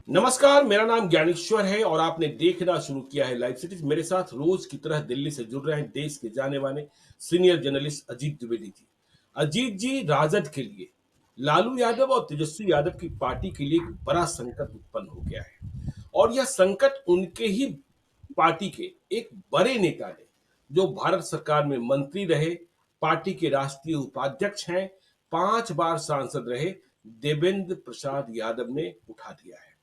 नमस्कार, मेरा नाम ज्ञानेश्वर है और आपने देखना शुरू किया है लाइव सिटीज। मेरे साथ रोज की तरह दिल्ली से जुड़ रहे हैं देश के जाने माने सीनियर जर्नलिस्ट अजीत द्विवेदी जी। अजीत जी, राजद के लिए लालू यादव और तेजस्वी यादव की पार्टी के लिए एक बड़ा संकट उत्पन्न हो गया है और यह संकट उनके ही पार्टी के एक बड़े नेता ने, जो भारत सरकार में मंत्री रहे, पार्टी के राष्ट्रीय उपाध्यक्ष हैं, 5 बार सांसद रहे, देवेंद्र प्रसाद यादव ने उठा दिया है।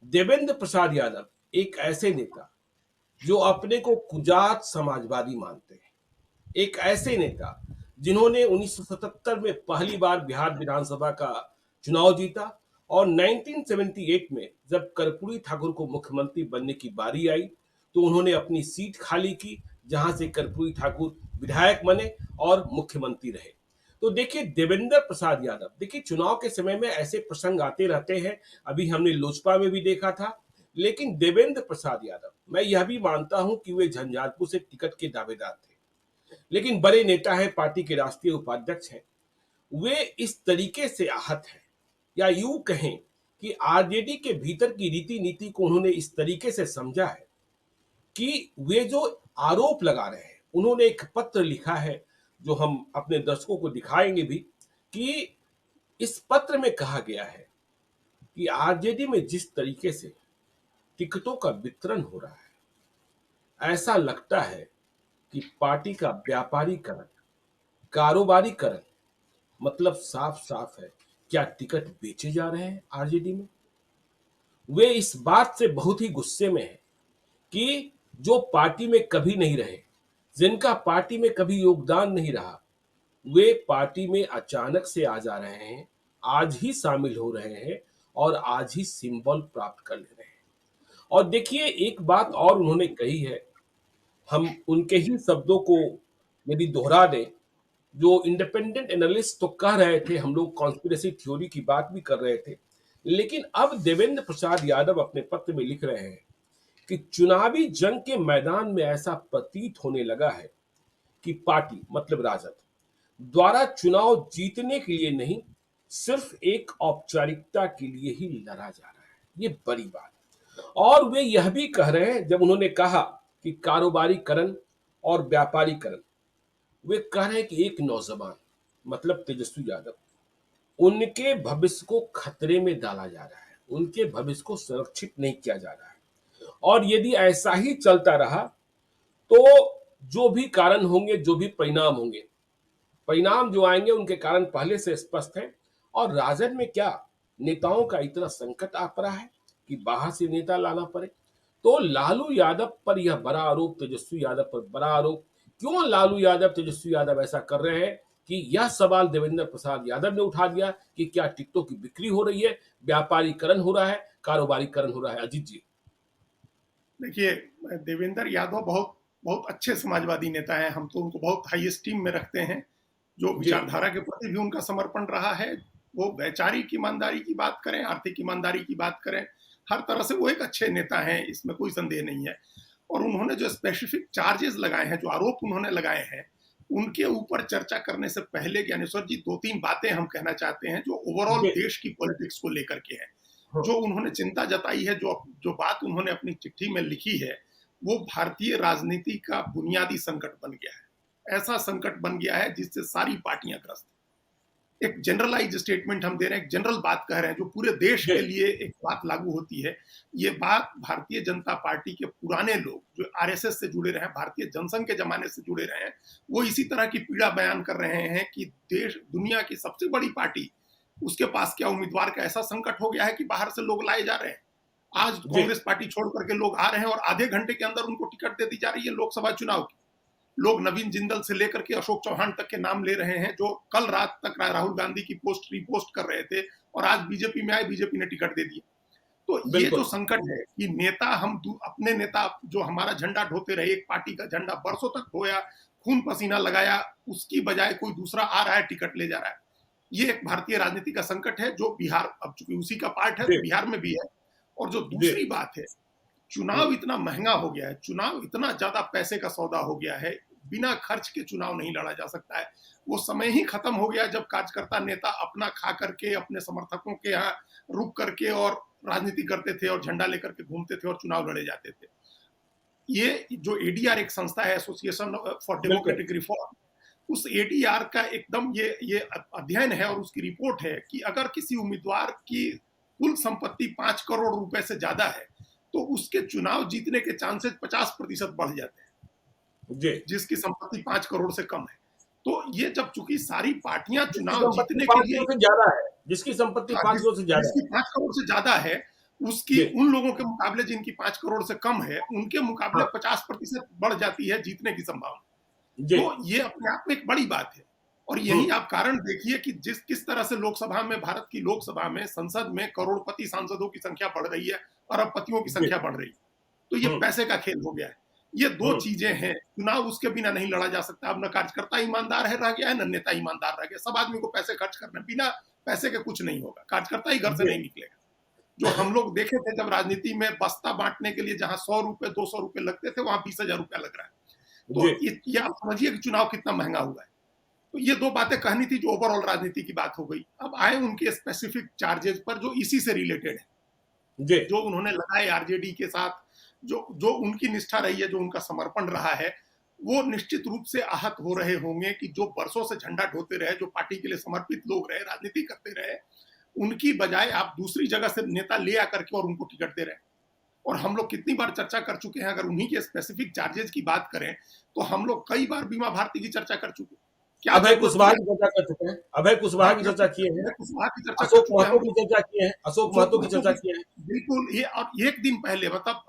देवेंद्र प्रसाद यादव एक ऐसे नेता जो अपने को कुजात समाजवादी मानते हैं, एक ऐसे नेता जिन्होंने 1977 में पहली बार बिहार विधानसभा का चुनाव जीता और 1978 में जब कर्पूरी ठाकुर को मुख्यमंत्री बनने की बारी आई तो उन्होंने अपनी सीट खाली की, जहां से कर्पूरी ठाकुर विधायक बने और मुख्यमंत्री रहे। तो देखिए, देवेंद्र प्रसाद यादव, देखिए चुनाव के समय में ऐसे प्रसंग आते रहते हैं। अभी हमने लोजपा में भी देखा था। लेकिन देवेंद्र प्रसाद यादव, मैं यह भी मानता हूं कि वे झंझारपुर से टिकट के दावेदार थे, लेकिन बड़े नेता है, पार्टी के राष्ट्रीय उपाध्यक्ष हैं। वे इस तरीके से आहत हैं, या यूं कहें कि आरजेडी के भीतर की रीति नीति को उन्होंने इस तरीके से समझा है कि वे जो आरोप लगा रहे हैं, उन्होंने एक पत्र लिखा है जो हम अपने दर्शकों को दिखाएंगे भी, कि इस पत्र में कहा गया है कि आरजेडी में जिस तरीके से टिकटों का वितरण हो रहा है, ऐसा लगता है कि पार्टी का व्यापारीकरण, कारोबारीकरण, मतलब साफ साफ है, क्या टिकट बेचे जा रहे हैं आरजेडी में। वे इस बात से बहुत ही गुस्से में हैं कि जो पार्टी में कभी नहीं रहे, जिनका पार्टी में कभी योगदान नहीं रहा, वे पार्टी में अचानक से आ जा रहे हैं, आज ही शामिल हो रहे हैं और आज ही सिंबल प्राप्त कर ले रहे हैं। और देखिए, एक बात और उन्होंने कही है, हम उनके ही शब्दों को यदि दोहरा दें, जो इंडिपेंडेंट एनालिस्ट तो कह रहे थे, हम लोग कॉन्स्पिरेसी थ्योरी की बात भी कर रहे थे, लेकिन अब देवेंद्र प्रसाद यादव अपने पत्र में लिख रहे हैं कि चुनावी जंग के मैदान में ऐसा प्रतीत होने लगा है कि पार्टी, मतलब राजद, द्वारा चुनाव जीतने के लिए नहीं, सिर्फ एक औपचारिकता के लिए ही लड़ा जा रहा है। ये बड़ी बात है। और वे यह भी कह रहे हैं, जब उन्होंने कहा कि कारोबारीकरण और व्यापारीकरण, वे कह रहे हैं कि एक नौजवान, मतलब तेजस्वी यादव, उनके भविष्य को खतरे में डाला जा रहा है, उनके भविष्य को सुरक्षित नहीं किया जा रहा है। और यदि ऐसा ही चलता रहा तो जो भी कारण होंगे, जो भी परिणाम होंगे, परिणाम जो आएंगे उनके कारण पहले से स्पष्ट है। और राजद में क्या नेताओं का इतना संकट आ पड़ा है कि बाहर से नेता लाना पड़े। तो लालू यादव पर यह बड़ा आरोप, तेजस्वी यादव पर बड़ा आरोप। क्यों लालू यादव, तेजस्वी यादव ऐसा कर रहे हैं कि यह सवाल देवेंद्र प्रसाद यादव ने उठा दिया कि क्या टिकटों की बिक्री हो रही है, व्यापारीकरण हो रहा है, कारोबारीकरण हो रहा है। अजीत जी। देखिए, देवेंद्र यादव बहुत बहुत अच्छे समाजवादी नेता हैं। हम तो उनको बहुत हाई स्टीम में रखते हैं। जो जी। विचारधारा के प्रति भी उनका समर्पण रहा है, वो वैचारिक ईमानदारी की बात करें, आर्थिक ईमानदारी की बात करें, हर तरह से वो एक अच्छे नेता हैं, इसमें कोई संदेह नहीं है। और उन्होंने जो स्पेसिफिक चार्जेस लगाए हैं, जो आरोप उन्होंने लगाए हैं, उनके ऊपर चर्चा करने से पहले ज्ञानेश्वर जी 2-3 बातें हम कहना चाहते हैं, जो ओवरऑल जी। देश की पॉलिटिक्स को लेकर के हैं। हाँ। जो उन्होंने चिंता जताई है, जो जो बात उन्होंने अपनी चिट्ठी में लिखी है, वो भारतीय राजनीति का बुनियादी संकट बन गया है। ऐसा संकट बन गया है जिससे सारी पार्टियां ग्रस्त। एक जनरलाइज स्टेटमेंट हम दे रहे हैं, एक जनरल बात कह रहे हैं, जो पूरे देश जी। के लिए एक बात लागू होती है। ये बात भारतीय जनता पार्टी के पुराने लोग जो आरएसएस से जुड़े रहे हैं, भारतीय जनसंघ के जमाने से जुड़े रहे हैं, वो इसी तरह की पीड़ा बयान कर रहे हैं कि देश, दुनिया की सबसे बड़ी पार्टी, उसके पास क्या उम्मीदवार का ऐसा संकट हो गया है कि बाहर से लोग लाए जा रहे हैं। आज जी। कांग्रेस पार्टी छोड़ करके लोग आ रहे हैं और आधे घंटे के अंदर उनको टिकट दे दी जा रही है लोकसभा चुनाव की। लोग नवीन जिंदल से लेकर के अशोक चौहान तक के नाम ले रहे हैं, जो कल रात तक राहुल गांधी की पोस्ट रिपोस्ट कर रहे थे और आज बीजेपी में आए, बीजेपी ने टिकट दे दिया। तो ये जो बिल्कुल। संकट है कि नेता, हम अपने नेता जो हमारा झंडा ढोते रहे, एक पार्टी का झंडा बरसों तक ढोया, खून पसीना लगाया, उसकी बजाय कोई दूसरा आ रहा है, टिकट ले जा रहा है। ये एक भारतीय राजनीति का संकट है, जो बिहार, अब चूंकि उसी का पार्ट है जी। तो बिहार में भी है। और जो जी। दूसरी बात है, हम्म। चुनाव इतना महंगा हो गया है, चुनाव इतना ज्यादा पैसे का सौदा हो गया है, बिना खर्च के चुनाव नहीं लड़ा जा सकता है। वो समय ही खत्म हो गया जब कार्यकर्ता नेता अपना खा करके, अपने समर्थकों के यहाँ रुक करके और राजनीति करते थे और झंडा लेकर के घूमते थे और चुनाव लड़े जाते थे। ये जो एडीआर एक संस्था है, एसोसिएशन फॉर बिल्कुल। डेमोक्रेटिक रिफॉर्म, उस एडीआर का एकदम ये अध्ययन है और उसकी रिपोर्ट है कि अगर किसी उम्मीदवार की कुल संपत्ति 5 करोड़ रुपए से ज्यादा है तो उसके चुनाव जीतने के चांसेस 50% बढ़ जाते हैं, जी। जिसकी संपत्ति 5 करोड़ से कम है। तो ये जब चूंकि सारी पार्टियां जिसकी चुनाव संपत्ति जीतने के 5 लिए, करोड़ से ज्यादा है, जिसकी संपत्ति हाँ, 5 करोड़ से ज्यादा जिसकी है। 5 करोड़ से ज्यादा है, उसकी जी। उन लोगों के मुकाबले जिनकी 5 करोड़ से कम है, उनके मुकाबले हाँ। 50% बढ़ जाती है जीतने की संभावना। जी। तो ये अपने आप में एक बड़ी बात है। और यही आप कारण देखिए कि किस तरह से लोकसभा में, भारत की लोकसभा में, संसद में करोड़पति सांसदों की संख्या बढ़ रही है, अरबपतियों की जी। संख्या बढ़ रही है। तो ये पैसे का खेल हो गया है। ये दो चीजें हैं। चुनाव उसके बिना नहीं लड़ा जा सकता। अब न कार्यकर्ता ईमानदार है रह गया है, न नेता ईमानदार रह गया। सब आदमी को पैसे खर्च करने, बिना पैसे के कुछ नहीं होगा। कार्यकर्ता ही घर से जी। नहीं निकलेगा। जो हम लोग देखे थे जब राजनीति में बस्ता बांटने के लिए जहां 100 रुपए 200 रुपए लगते थे, वहां 20,000 रुपया लग रहा है। जी। तो ये आप समझिए कि चुनाव कितना महंगा हुआ है। तो ये दो बातें कहनी थी जो ओवरऑल राजनीति की बात हो गई। अब आए उनके स्पेसिफिक चार्जेस पर जो इसी से रिलेटेड है, जी। जो उन्होंने लगाए आरजेडी के साथ, जो जो उनकी निष्ठा रही है, जो उनका समर्पण रहा है, वो निश्चित रूप से आहत हो रहे होंगे कि जो बरसों से झंडा ढोते रहे, जो पार्टी के लिए समर्पित लोग रहे, राजनीति करते रहे, उनकी बजाय आप दूसरी जगह से नेता ले आकर के और उनको टिकट दे रहे हैं। और हम लोग कितनी बार चर्चा कर चुके हैं, अगर उन्हीं के स्पेसिफिक चार्जेस की बात करें तो हम लोग कई बार बीमा भारती की चर्चा कर चुके हैं। क्या अभय जरूरत कुशवाहा है? की चर्चा कर चुके हैं, अभय कुशवाहा की चर्चा किए हैं, अभय कुशवाहा की चर्चा कर अशोक चुके हैं महतो हम की लोग। चर्चा किए हैं, अशोक अशोक महतो की महतो चर्चा की, किए हैं। बिल्कुल। ये अब एक दिन पहले, मतलब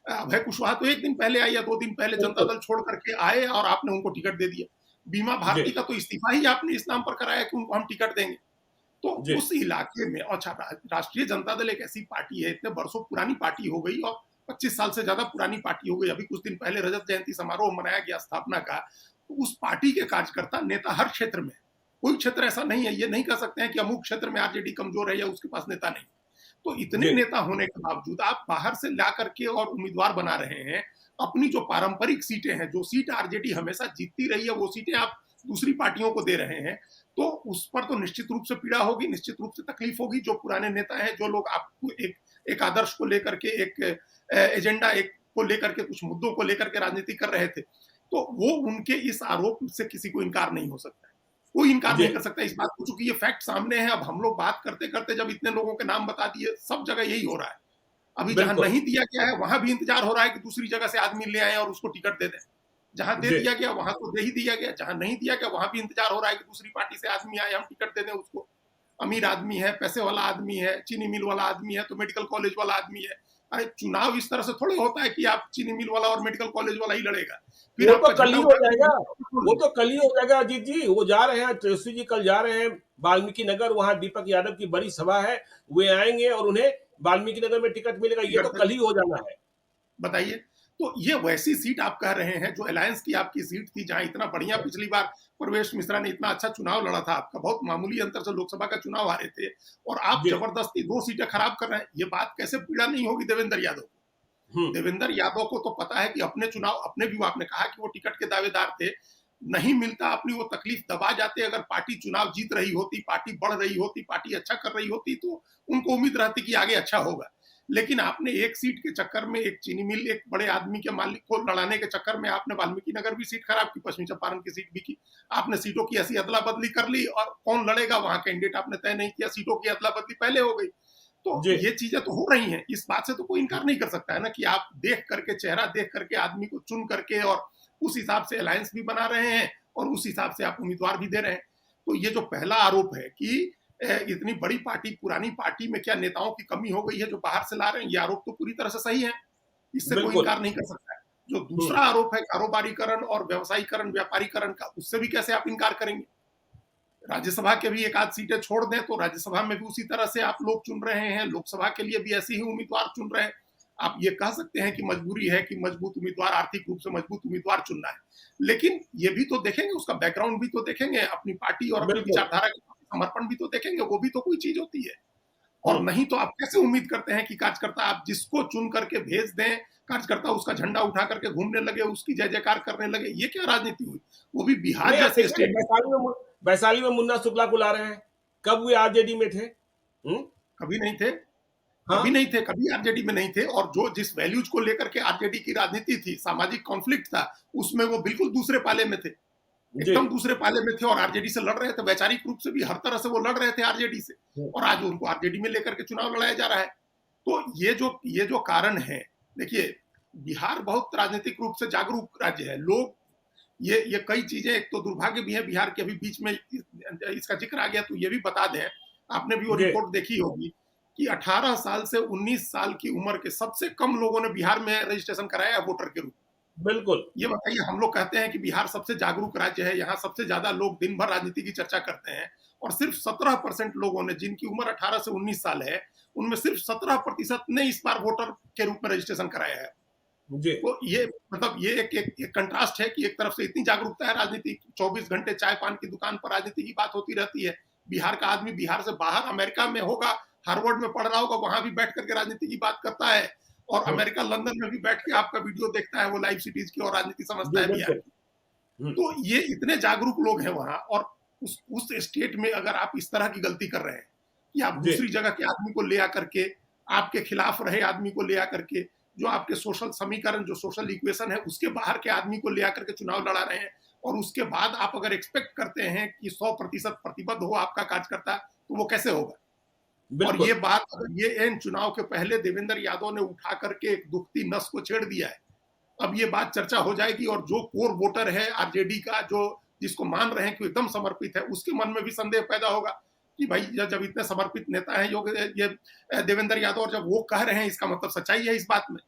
अभय कुशवाहा तो एक दिन पहले आए या 2 दिन पहले जनता बिल्कुल। दल छोड़ करके आए और आपने उनको टिकट दे दिया। बीमा जी। भारती का तो इस्तीफा ही आपने इस नाम पर कराया कि उनको हम टिकट देंगे। तो जी। उस इलाके में, अच्छा, राष्ट्रीय जनता दल एक ऐसी पार्टी है, इतने बरसों पुरानी पार्टी हो गई और 25 साल से ज्यादा पुरानी पार्टी हो गई। अभी कुछ दिन पहले रजत जयंती समारोह मनाया गया स्थापना का। तो उस पार्टी के कार्यकर्ता, नेता हर क्षेत्र में, कोई क्षेत्र ऐसा नहीं है, ये नहीं कह सकते हैं कि अमुक क्षेत्र में आरजेडी कमजोर है या उसके पास नेता नहीं। तो इतने जी। नेता होने के बावजूद आप बाहर से ला करके और उम्मीदवार बना रहे हैं। अपनी जो पारंपरिक सीटें हैं, जो सीट आरजेडी हमेशा जीतती रही है, वो सीटें आप दूसरी पार्टियों को दे रहे हैं। तो उस पर तो निश्चित रूप से पीड़ा होगी, निश्चित रूप से तकलीफ होगी। जो पुराने नेता हैं, जो लोग आपको एक आदर्श को लेकर के, एक एजेंडा एक को लेकर के, कुछ मुद्दों को लेकर के राजनीति कर रहे थे, तो वो उनके इस आरोप से किसी को इनकार नहीं हो सकता है। कोई इनकार जी। नहीं कर सकता इस बात को, चूंकि ये फैक्ट सामने है। अब हम लोग बात करते करते जब इतने लोगों के नाम बता दिए, सब जगह यही हो रहा है। अभी जहां बिल्कुल। नहीं दिया गया है वहां भी इंतजार हो रहा है कि दूसरी जगह से आदमी ले आए और उसको टिकट दे दें। जहां दे जी। दिया गया वहां तो दे ही दिया गया, जहां नहीं दिया गया वहां भी इंतजार हो रहा है कि दूसरी पार्टी से आदमी आए, हम टिकट दे दें उसको। अमीर आदमी है, पैसे वाला आदमी है, चीनी मिल वाला आदमी है, तो मेडिकल कॉलेज वाला आदमी है। अरे चुनाव इस तरह से थोड़े होता है कि आप चीनी मिल वाला और मेडिकल कॉलेज वाला ही लड़ेगा। फिर वो आपका तो कल झंडा ही हो उठा जाएगा, के वो तो कल ही हो जाएगा अजीत जी। वो जा रहे हैं, तेजस्वी जी कल जा रहे हैं वाल्मीकि नगर, वहां दीपक यादव की बड़ी सभा है, वे आएंगे और उन्हें वाल्मीकि नगर में टिकट मिलेगा। ये तो कल ही हो जाना है। बताइए। तो ये वैसी सीट आप कह रहे हैं जो अलायंस की आपकी सीट थी, जहां इतना बढ़िया पिछली बार प्रवेश मिश्रा ने इतना अच्छा चुनाव लड़ा था, आपका बहुत मामूली अंतर से लोकसभा का चुनाव हारे थे, और आप जी। जबरदस्ती 2 सीटें खराब कर रहे हैं। ये बात कैसे पीड़ा नहीं होगी देवेंद्र यादव को? देवेंद्र यादव को तो पता है कि अपने चुनाव, अपने भी, आपने कहा कि वो टिकट के दावेदार थे, नहीं मिलता, अपनी वो तकलीफ दबा जाते। अगर पार्टी चुनाव जीत रही होती, पार्टी बढ़ रही होती, पार्टी अच्छा कर रही होती, तो उनको उम्मीद रहती कि आगे अच्छा होगा। लेकिन आपने एक सीट के चक्कर में, एक चीनी मिल, एक बड़े आदमी के मालिक को लड़ाने के चक्कर में आपने वाल्मीकि नगर भी सीट खराब की, पश्चिमी चंपारण की सीट भी की। आपने सीटों की ऐसी अदला बदली कर ली और कौन लड़ेगा वहां कैंडिडेट आपने तय नहीं किया, सीटों की अदला बदली पहले हो गई। तो जी। ये चीजें तो हो रही हैं। इस बात से तो कोई इनकार नहीं कर सकता है ना कि आप देख करके, चेहरा देख करके, आदमी को चुन करके और उस हिसाब से अलायंस भी बना रहे हैं और उस हिसाब से आप उम्मीदवार भी दे रहे हैं। तो ये जो पहला आरोप है कि इतनी बड़ी पार्टी, पुरानी पार्टी में क्या नेताओं की कमी हो गई है जो बाहर से ला रहे हैं, ये आरोप तो पूरी तरह से सही है, इससे कोई बिल्कुल। इनकार नहीं कर सकता है। जो दूसरा आरोप है कारोबारीकरण और व्यवसायीकरण, व्यापारीकरण का, उससे भी कैसे आप इनकार करेंगे? राज्यसभा के भी एक आध सीटें छोड़ दें तो राज्यसभा में भी उसी तरह से आप लोग चुन रहे हैं, लोकसभा के लिए भी ऐसे ही उम्मीदवार चुन रहे हैं। आप ये कह सकते हैं कि मजबूरी है कि मजबूत उम्मीदवार, आर्थिक रूप से मजबूत उम्मीदवार चुनना है, लेकिन ये भी तो देखेंगे, उसका बैकग्राउंड भी तो देखेंगे, अपनी पार्टी और अपनी बिल्कुल। विचारधारा के प्रति समर्पण भी तो देखेंगे, वो भी तो कोई चीज होती है। और हम्म। नहीं तो आप कैसे उम्मीद करते हैं कि कार्यकर्ता, आप जिसको चुन करके भेज दें, कार्यकर्ता उसका झंडा उठा करके घूमने लगे, उसकी जय जयकार करने लगे? ये क्या राजनीति हुई? वो भी बिहार नहीं, आप जैसे देखिए स्टेट। वैशाली में मुन्ना शुक्ला को ला रहे हैं, कब वे आरजेडी में थे? कभी नहीं थे। हाँ कभी नहीं थे, कभी आरजेडी में नहीं थे, और जो जिस वैल्यूज को लेकर के आरजेडी की राजनीति थी, सामाजिक कॉन्फ्लिक्ट था, उसमें वो बिल्कुल दूसरे पाले में थे, जी। एकदम दूसरे पाले में थे, और आरजेडी से लड़ रहे थे, वैचारिक रूप से भी हर तरह से वो लड़ रहे थे आरजेडी से, और आज उनको आरजेडी में लेकर के चुनाव लड़ाया जा रहा है। तो ये जो कारण है, देखिए बिहार बहुत राजनीतिक रूप से जागरूक राज्य है। लोग ये कई चीजें, एक तो दुर्भाग्य भी है बिहार के, अभी बीच में इसका जिक्र आ गया तो ये भी बता दें, आपने भी वो जी रिपोर्ट देखी होगी कि 18 साल से 19 साल की उम्र के सबसे कम लोगों ने बिहार में रजिस्ट्रेशन कराया है वोटर के रूप में। बिल्कुल। ये बताइए, हम लोग कहते हैं कि बिहार सबसे जागरूक राज्य है, यहाँ सबसे ज्यादा लोग दिन भर राजनीति की चर्चा करते हैं, और सिर्फ 17% लोगों ने, जिनकी उम्र 18 से 19 साल है, उनमें सिर्फ 17% ने इस बार वोटर के रूप में रजिस्ट्रेशन कराया है। जी तो ये मतलब ये एक कंट्रास्ट है कि एक तरफ से इतनी जागरूकता है, राजनीति 24 घंटे चाय पान की दुकान पर राजनीति की बात होती रहती है, बिहार का आदमी बिहार से बाहर अमेरिका में होगा, हार्वर्ड में पढ़ रहा होगा, वहां भी बैठ करके राजनीति की बात करता है, और हम्म, अमेरिका लंदन में भी बैठ के आपका वीडियो देखता है, वो लाइव सिटीज की, और राजनीति समझता जी है बिहार बिल्कुल। की। तो ये इतने जागरूक लोग हैं वहां, और उस स्टेट में अगर आप इस तरह की गलती कर रहे हैं कि आप जी दूसरी जगह के आदमी को ले आकर के, आपके खिलाफ रहे आदमी को ले आकर के, जो आपके सोशल समीकरण, जो सोशल इक्वेशन है, उसके बाहर के आदमी को ले आकर के चुनाव लड़ा रहे हैं, और उसके बाद आप अगर एक्सपेक्ट करते हैं कि 100% प्रतिबद्ध हो आपका कार्यकर्ता, तो वो कैसे होगा। और बिल्कुल। ये बात अगर ये इन चुनाव के पहले देवेंद्र यादव ने उठा करके एक दुखती नस को छेड़ दिया है, अब ये बात चर्चा हो जाएगी, और जो कोर वोटर है आरजेडी का, जो जिसको मान रहे हैं कि एकदम समर्पित है, उसके मन में भी संदेह पैदा होगा कि भाई जब इतने समर्पित नेता हैं ये देवेंद्र यादव, और जब वो कह रहे हैं, इसका मतलब सच्चाई है इस बात में।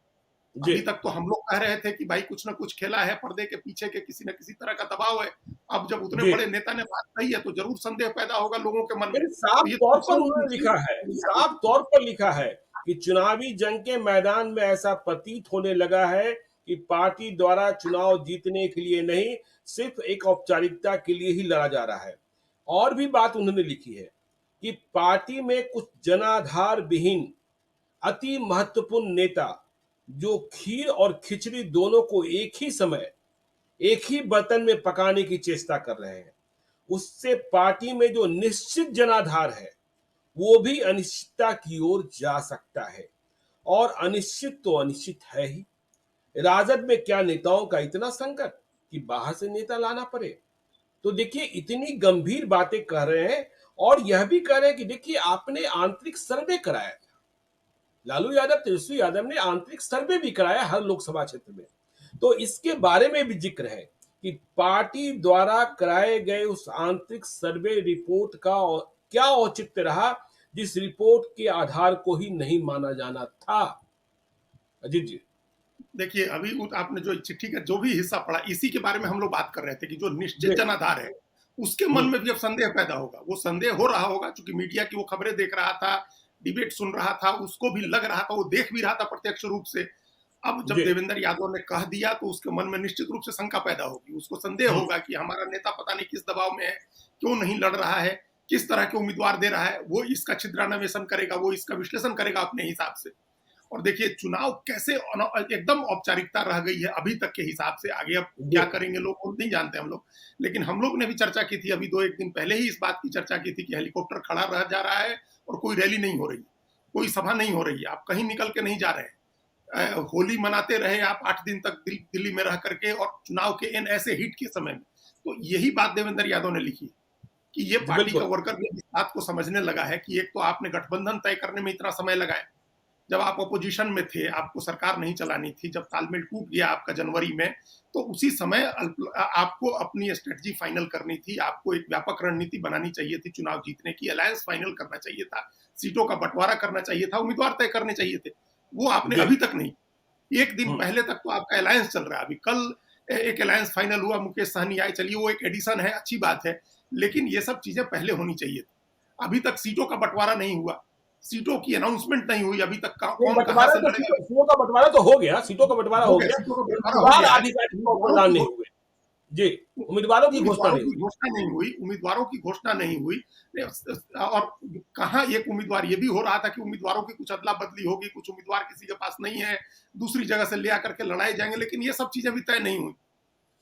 जी अभी तक तो हम लोग कह रहे थे कि भाई कुछ ना कुछ खेला है, पर्दे के पीछे के किसी न किसी तरह का दबाव है। अब जब उतने जी बड़े नेता ने बात कही है, तो जरूर संदेह पैदा होगा लोगों के मन में। लेकिन तो साफ ये तौर पर दूसरों की उन्होंने लिखा है, नहीं आ साफ रही। तौर पर लिखा है कि चुनावी जंग के मैदान में ऐसा प्रतीत होने लगा है कि पार्टी द्वारा चुनाव जीतने के लिए नहीं, सिर्फ एक औपचारिकता के लिए ही लड़ा जा रहा है। और भी बात उन्होंने लिखी है कि पार्टी में कुछ जनाधार विहीन अति महत्वपूर्ण नेता, जो खीर और खिचड़ी दोनों को एक ही समय एक ही बर्तन में पकाने की चेष्टा कर रहे हैं, उससे पार्टी में जो निश्चित जनाधार है, वो भी अनिश्चितता की ओर जा सकता है, और अनिश्चित तो अनिश्चित है ही। राजद में क्या नेताओं का इतना संकट कि बाहर से नेता लाना पड़े। तो देखिए इतनी गंभीर बातें कह रहे हैं, और यह भी कह रहे हैं कि देखिए आपने आंतरिक सर्वे कराया था, लालू यादव, तेजस्वी यादव ने आंतरिक सर्वे भी कराया हर लोकसभा क्षेत्र में। तो इसके बारे में भी जिक्र है कि पार्टी द्वारा कराए गए उस आंतरिक सर्वे रिपोर्ट का क्या औचित्य रहा, जिस रिपोर्ट के आधार को ही नहीं माना जाना था। अजीत जी। देखिए अभी आपने जो चिट्ठी का जो भी हिस्सा पढ़ा, इसी के बारे में हम लोग बात कर रहे थे कि जो निश्चित जी जनाधार है, उसके मन में भी अब संदेह पैदा होगा। वो संदेह हो रहा होगा क्योंकि मीडिया की वो खबरें देख रहा था, डिबेट सुन रहा था, उसको भी लग रहा था, वो देख भी रहा था प्रत्यक्ष रूप से। अब जब जी देवेंद्र यादव ने कह दिया, तो उसके मन में निश्चित रूप से शंका पैदा होगी, उसको संदेह होगा कि हमारा नेता पता नहीं किस दबाव में है, क्यों नहीं लड़ रहा है, किस तरह के उम्मीदवार दे रहा है। वो इसका छिद्रान्वेषण करेगा, वो इसका विश्लेषण करेगा अपने हिसाब से। और देखिए चुनाव कैसे एकदम औपचारिकता रह गई है अभी तक के हिसाब से। आगे अब जी क्या करेंगे लोग नहीं जानते हम लोग, लेकिन हम लोग ने भी चर्चा की थी, अभी 2-1 दिन पहले ही इस बात की चर्चा की थी कि हेलीकॉप्टर खड़ा रह जा रहा है, और कोई रैली नहीं हो रही, कोई सभा नहीं हो रही है, आप कहीं निकल के नहीं जा रहे हैं। होली मनाते रहे आप 8 दिन तक दिल्ली में रह करके, और चुनाव के इन ऐसे हिट के समय में। तो यही बात देवेंद्र यादव ने लिखी कि ये जी पार्टी का बिल्कुल। वर्कर भी इस बात को समझने लगा है कि एक तो आपने गठबंधन तय करने में इतना समय लगाया, जब आप अपोजिशन में थे, आपको सरकार नहीं चलानी थी, जब तालमेल टूट गया आपका जनवरी में, तो उसी समय आपको अपनी स्ट्रेटजी फाइनल करनी थी, आपको एक व्यापक रणनीति बनानी चाहिए थी चुनाव जीतने की, अलायंस फाइनल करना चाहिए था, सीटों का बंटवारा करना चाहिए था, उम्मीदवार तय करने चाहिए थे। वो आपने जी अभी तक नहीं। एक दिन पहले तक तो आपका अलायंस चल रहा है, अभी कल एक अलायंस फाइनल हुआ, मुकेश सहनी आए, चलिए वो एक एडिशन है, अच्छी बात है, लेकिन ये सब चीजें पहले होनी चाहिए थी। अभी तक सीटों का बंटवारा नहीं हुआ, सीटों की अनाउंसमेंट नहीं हुई अभी तक, कौन कहां बंटवारा से तो लड़ेगा। सीटों का बंटवारा तो हो गया, सीटों का बंटवारा हो हो गया, गया, सीटों का बंटवारा हो उम्मीदवार गया है, आधिकारिक तौर पर उम्मीदवारों ऐलान की नहीं हुए। जी उम्मीदवारों की घोषणा उम्मीदवारों नहीं की हुई। घोषणा नहीं हुई, उम्मीदवारों की घोषणा नहीं हुई। और कहाँ एक उम्मीदवार, ये भी हो रहा था कि उम्मीदवारों की कुछ अदला बदली होगी, कुछ उम्मीदवार किसी के पास नहीं है, दूसरी जगह से ले आकर के लड़ाए जाएंगे, लेकिन ये सब चीजें भी तय नहीं हुई।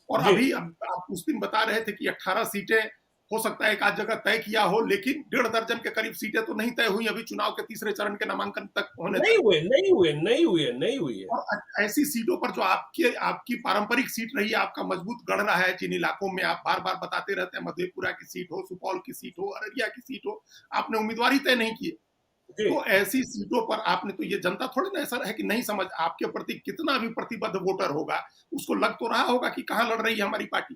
और जी अभी अब आप उस दिन बता रहे थे कि 18 सीटें हो सकता है एक आध जगह तय किया हो, लेकिन 1.5 दर्जन के करीब सीटें तो नहीं तय हुई अभी चुनाव के तीसरे चरण के नामांकन तक होने नहीं तक। हुए, नहीं हुए, नहीं हुए, नहीं हुई है। और ऐसी सीटों पर जो आपकी पारंपरिक सीट रही है, आपका मजबूत गढ़ रहा है, जिन इलाकों में आप बार बार बताते रहते हैं, मधेपुरा की सीट हो, सुपौल की सीट हो, अररिया की सीट हो, आपने उम्मीदवार ही तय नहीं किए। जी, तो ऐसी सीटों पर आपने, तो ये जनता थोड़ी ना ऐसा है कि नहीं समझ, आपके प्रति कितना भी प्रतिबद्ध वोटर होगा, उसको लग तो रहा होगा कि कहाँ लड़ रही है हमारी पार्टी,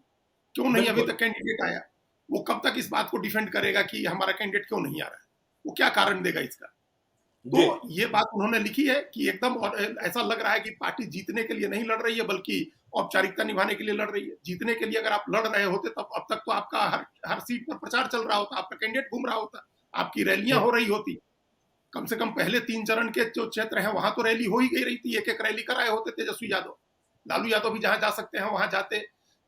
क्यों नहीं अभी बिल्कुल। तक कैंडिडेट आया। वो कब तक इस बात को डिफेंड करेगा कि हमारा कैंडिडेट क्यों नहीं आ रहा है, वो क्या कारण देगा इसका। तो जी, ये बात उन्होंने लिखी है कि एकदम, और ऐसा लग रहा है कि पार्टी जीतने के लिए नहीं लड़ रही है, बल्कि औपचारिकता निभाने के लिए लड़ रही है। जीतने के लिए अगर आप लड़ रहे होते तब अब तक तो आपका हर सीट पर प्रचार चल रहा होता, आपका कैंडिडेट घूम रहा होता, आपकी रैलियां जी, हो रही होती। कम से कम पहले 3 चरण के जो क्षेत्र हैं वहां तो रैली हो ही गई रही थी, एक एक रैली कराए होते तेजस्वी यादव, लालू यादव भी जहां जा सकते हैं वहां जाते।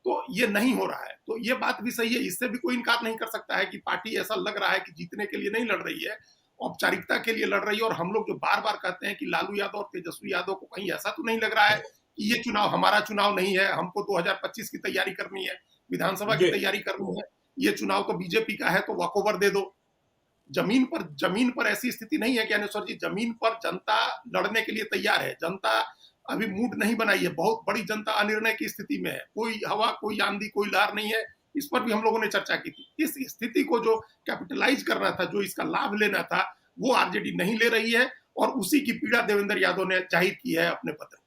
तो ये नहीं हो रहा है, तो ये बात भी सही है, इससे भी कोई इनकार नहीं कर सकता है कि पार्टी ऐसा लग रहा है कि जीतने के लिए नहीं लड़ रही है, औपचारिकता के लिए लड़ रही है। और हम लोग जो बार बार कहते हैं कि लालू यादव और तेजस्वी यादव को कहीं ऐसा तो नहीं लग रहा है कि ये चुनाव हमारा चुनाव नहीं है, हमको 2025 की तैयारी करनी है, विधानसभा की जी, तैयारी करनी है, ये चुनाव तो बीजेपी का है तो वॉकओवर दे दो। जमीन पर ऐसी स्थिति नहीं है ज्ञानेश्वर जी, जमीन पर जनता लड़ने के लिए तैयार है। जनता अभी मूड नहीं बनाई है, बहुत बड़ी जनता अनिर्णय की स्थिति में है, कोई हवा, कोई आंधी, कोई लहर नहीं है। इस पर भी हम लोगों ने चर्चा की थी। इस स्थिति को जो कैपिटलाइज करना था, जो इसका लाभ लेना था, वो आरजेडी नहीं ले रही है, और उसी की पीड़ा देवेंद्र यादव ने जाहिर की है अपने पत्र में।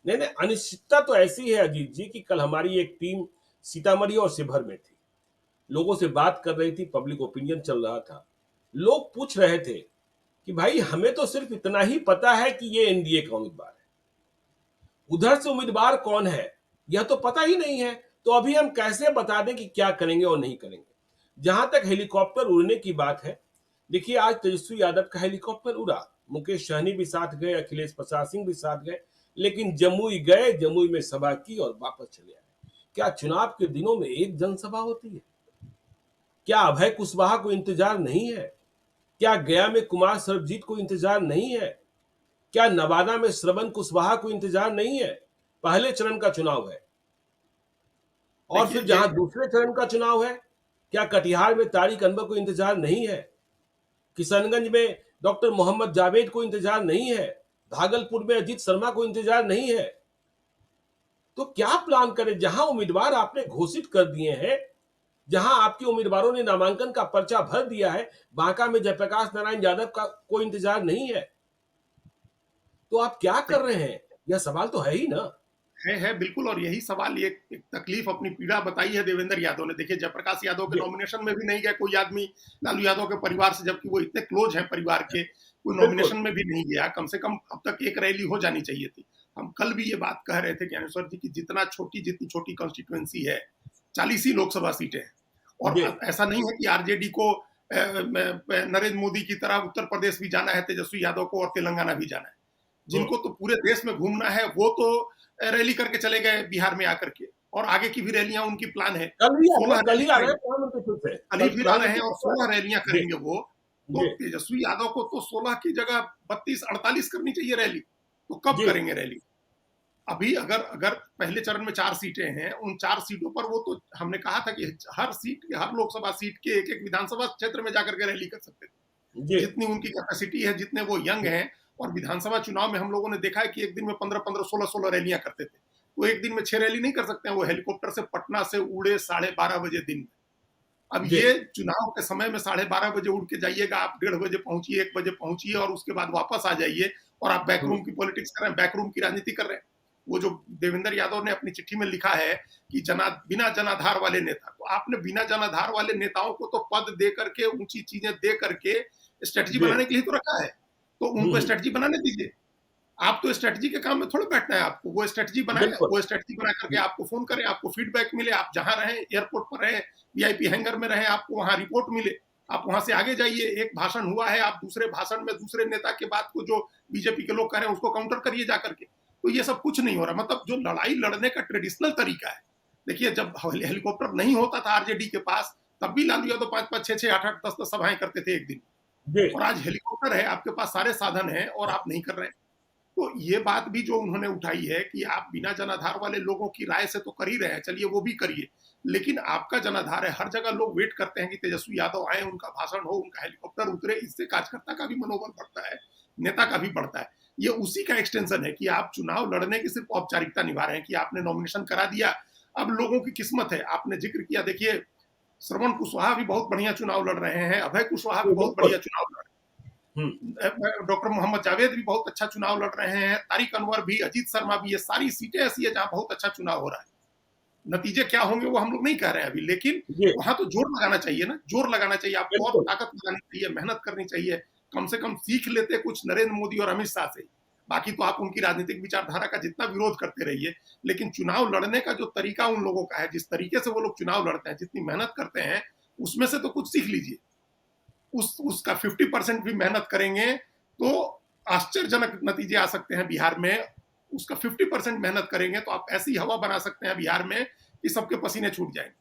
नहीं, नहीं, अनिश्चितता तो ऐसी है अजीत जी कि कल हमारी एक टीम सीतामढ़ी और शिवहर में थी। लोगों से बात कर रही थी, पब्लिक ओपिनियन चल रहा था। लोग पूछ रहे थे कि भाई हमें तो सिर्फ इतना ही पता है कि ये एनडीए का उम्मीदवार है, उधर से उम्मीदवार कौन है यह तो पता ही नहीं है, तो अभी हम कैसे बता दें कि क्या करेंगे और नहीं करेंगे। जहां तक हेलीकॉप्टर उड़ने की बात है, देखिए आज तेजस्वी यादव का हेलीकॉप्टर उड़ा, मुकेश सहनी भी साथ गए, अखिलेश प्रसाद सिंह भी साथ गए, लेकिन जमुई गए, जमुई में सभा की और वापस चले आए। क्या चुनाव के दिनों में एक जनसभा होती है? क्या अभय कुशवाहा को इंतजार नहीं है? क्या गया में कुमार सर्वजीत को इंतजार नहीं है? क्या नवादा में श्रवण कुशवाहा को इंतजार नहीं है? पहले चरण का चुनाव है, और देखिए फिर ये जहां दूसरे चरण का चुनाव है, क्या कटिहार में तारिक अनवर को इंतजार नहीं है? किशनगंज में डॉक्टर मोहम्मद जावेद को इंतजार नहीं है? भागलपुर में अजीत शर्मा को इंतजार नहीं है? तो क्या प्लान करें? जहां उम्मीदवार आपने घोषित कर दिए हैं, जहां आपके उम्मीदवारों ने नामांकन का पर्चा भर दिया है, बांका में जयप्रकाश नारायण यादव का कोई इंतजार नहीं है, तो आप क्या कर रहे हैं? यह सवाल तो है ही ना। है बिल्कुल। और यही सवाल, ये एक तकलीफ, अपनी पीड़ा बताई है देवेंद्र यादव ने। देखिए जयप्रकाश यादव के जी, नॉमिनेशन में भी नहीं गया कोई आदमी लालू यादव के परिवार से, जबकि वो इतने क्लोज हैं परिवार के, कोई बिल्कुल। नॉमिनेशन में भी नहीं गया। कम से कम अब तक एक रैली हो जानी चाहिए थी। हम कल भी ये बात कह रहे थे ज्ञानेश्वर जी की, जितनी छोटी कॉन्स्टिट्यूएंसी है, 40 ही लोकसभा सीटें हैं, और जी, ऐसा नहीं है कि आरजेडी को नरेंद्र मोदी की तरह उत्तर प्रदेश भी जाना है तेजस्वी यादव को, और तेलंगाना भी जाना है। हम्म, जिनको तो पूरे देश में घूमना है वो तो रैली करके चले गए बिहार में आकर के, और आगे की भी रैलियां उनकी प्लान है। कल ही आ रहे 16 हैं, कल रैली ही आ रहे हैं करेंगे, प्रधानमंत्री फिर से, कल ही कल फिर आ रहे हैं, प्रधानमंत्री और फिर से आ रहे 16 रैलियां हैं। जी, करेंगे वो। तो जी, तेजस्वी यादव को तो 16 की जगह 32-48 करनी चाहिए रैली। तो कब जी, करेंगे रैली? अभी अगर अगर पहले चरण में 4 सीटें हैं, उन 4 सीटों पर वो तो हमने कहा था कि हर लोकसभा सीट के एक एक विधानसभा क्षेत्र में जाकर के रैली कर सकते थे, जी, जितनी उनकी कैपेसिटी है, जितने वो यंग हैं। और विधानसभा चुनाव में हम लोगों ने देखा है कि एक दिन में 15-15, 16-16 रैलियां करते थे। वो एक दिन में 6 रैली नहीं कर सकते हैं। वो हेलीकॉप्टर से पटना से उड़े 12:30 बजे दिन में। अब जी, ये चुनाव के समय में 12:30 बजे उड़ के जाइएगा, आप 1:30 बजे पहुंचिए, 1 बजे पहुंचिए, और उसके बाद वापस आ जाइए, और आप बैकरूम की पॉलिटिक्स कर रहे हैं, बैकरूम की राजनीति कर रहे हैं। वो जो देवेंद्र यादव ने अपनी चिट्ठी में लिखा है कि बिना जनाधार वाले नेता, तो आपने बिना जनाधार वाले नेताओं को तो पद दे करके, ऊंची चीजें दे करके स्ट्रेटजी जी, बनाने के लिए तो रखा है, तो उनको स्ट्रेटजी बनाने दीजिए। आप तो स्ट्रेटजी के काम में थोड़ा बैठना है आपको। वो स्ट्रेटजी बनाए, बिल्कुल, वो स्ट्रेटजी बना करके आपको फोन करें, आपको फीडबैक मिले, आप जहां रहें, एयरपोर्ट पर रहें, वीआईपी हैंगर में रहें, आपको वहां रिपोर्ट मिले, आप वहां से आगे जाइए। एक भाषण हुआ है, आप दूसरे भाषण में दूसरे नेता के बात को, जो बीजेपी के लोग कह रहे हैं, उसको काउंटर करिए जाकर के। तो ये सब कुछ नहीं हो रहा। मतलब जो लड़ाई लड़ने का ट्रेडिशनल तरीका है, देखिए जब हेलीकॉप्टर नहीं होता था आरजेडी के पास, तब भी लालू यादव 5-5, 6-6, 8-8, 10-10 सभाएं करते थे एक दिन। जी, और आज हेलीकॉप्टर है आपके पास, सारे साधन हैं, और आप नहीं कर रहे हैं। तो ये बात भी जो उन्होंने उठाई है कि आप बिना जनाधार वाले लोगों की राय से तो कर ही रहे हैं, चलिए वो भी करिए, लेकिन आपका जनाधार है, हर जगह लोग वेट करते हैं कि तेजस्वी यादव आए, उनका भाषण हो, उनका हेलीकॉप्टर उतरे, इससे कार्यकर्ता का भी मनोबल बढ़ता है, नेता का भी बढ़ता है। ये उसी का एक्सटेंशन है कि आप चुनाव लड़ने की सिर्फ औपचारिकता निभा रहे हैं कि आपने नॉमिनेशन करा दिया, अब लोगों की किस्मत है। आपने जिक्र किया, देखिए श्रवण कुशवाहा भी बहुत बढ़िया चुनाव लड़ रहे हैं, अभय कुशवाहा भी बहुत बढ़िया बिल्कुल। चुनाव लड़ रहे हम्म। हैं, डॉक्टर मोहम्मद जावेद भी बहुत अच्छा चुनाव लड़ रहे हैं, तारिक अनवर भी, अजीत शर्मा भी, ये सारी सीटें ऐसी है जहां बहुत अच्छा चुनाव हो रहा है। नतीजे क्या होंगे वो हम लोग नहीं कह रहे हैं अभी, लेकिन जी वहां तो जोर लगाना चाहिए ना, जोर लगाना चाहिए, आपको और बिल्कुल। ताकत लगानी चाहिए, मेहनत करनी चाहिए। कम से कम सीख लेते कुछ नरेंद्र मोदी और अमित शाह से। बाकी तो आप उनकी राजनीतिक विचारधारा का जितना विरोध करते रहिए, लेकिन चुनाव लड़ने का जो तरीका उन लोगों का है, जिस तरीके से वो लोग चुनाव लड़ते हैं, जितनी मेहनत करते हैं, उसमें से तो कुछ सीख लीजिए। उसका 50% भी मेहनत करेंगे तो आश्चर्यजनक नतीजे आ सकते हैं बिहार में। उसका 50% मेहनत करेंगे तो आप ऐसी हवा बना सकते हैं बिहार में कि सबके पसीने छूट जाएंगे।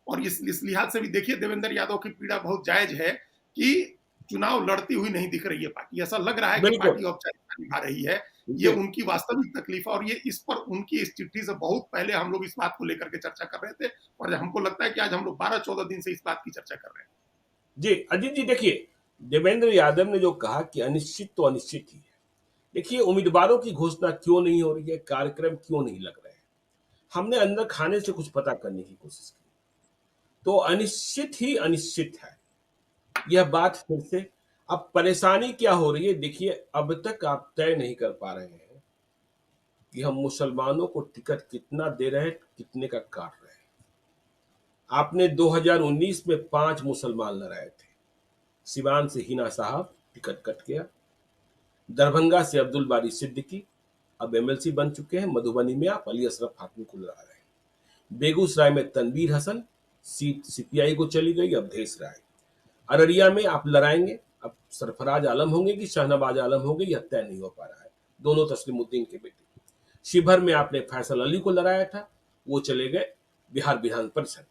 और इस लिहाज से भी देखिए, देवेंद्र यादव की पीड़ा बहुत जायज है कि चुनाव लड़ती हुई नहीं दिख रही है पार्टी। ऐसा लग रहा है कि बिल्कुल। पार्टी औपचारिकता निभा रही है। ये जी उनकी वास्तविक तकलीफ है, और ये इस पर उनकी इस चिट्ठी से बहुत पहले हम लोग इस बात को लेकर के चर्चा कर रहे थे, और हमको लगता है कि आज हम लोग 12-14 दिन से इस बात की चर्चा कर रहे हैं। जी अजीत जी, देखिए देवेंद्र यादव ने जो कहा कि अनिश्चित तो अनिश्चित ही है। देखिए उम्मीदवारों की घोषणा क्यों नहीं हो रही है, कार्यक्रम क्यों नहीं लग रहे हैं, हमने अंदर खाने से कुछ पता करने की कोशिश की, तो अनिश्चित ही अनिश्चित है यह बात फिर से। अब परेशानी क्या हो रही है, देखिए अब तक आप तय नहीं कर पा रहे हैं कि हम मुसलमानों को टिकट कितना दे रहे हैं, कितने का काट रहे हैं। आपने 2019 में 5 मुसलमान लड़ाए थे। सिवान से हिना साहब टिकट कट गया, दरभंगा से अब्दुल बारी सिद्दीकी अब एमएलसी बन चुके हैं, मधुबनी में आप अली अशरफ हाकिम को लड़ा रहे हैं, बेगूसराय में तनवीर हसन सीट सीपीआई को चली गई, अब देश राय। अररिया में आप लड़ाएंगे, अब सरफराज आलम होंगे कि शहनवाज आलम होंगे यह तय नहीं हो पा रहा है, दोनों तस्लीमुद्दीन के बेटे। शिवहर में आपने फैसल अली को लड़ाया था, वो चले गए बिहार विधान परिषद।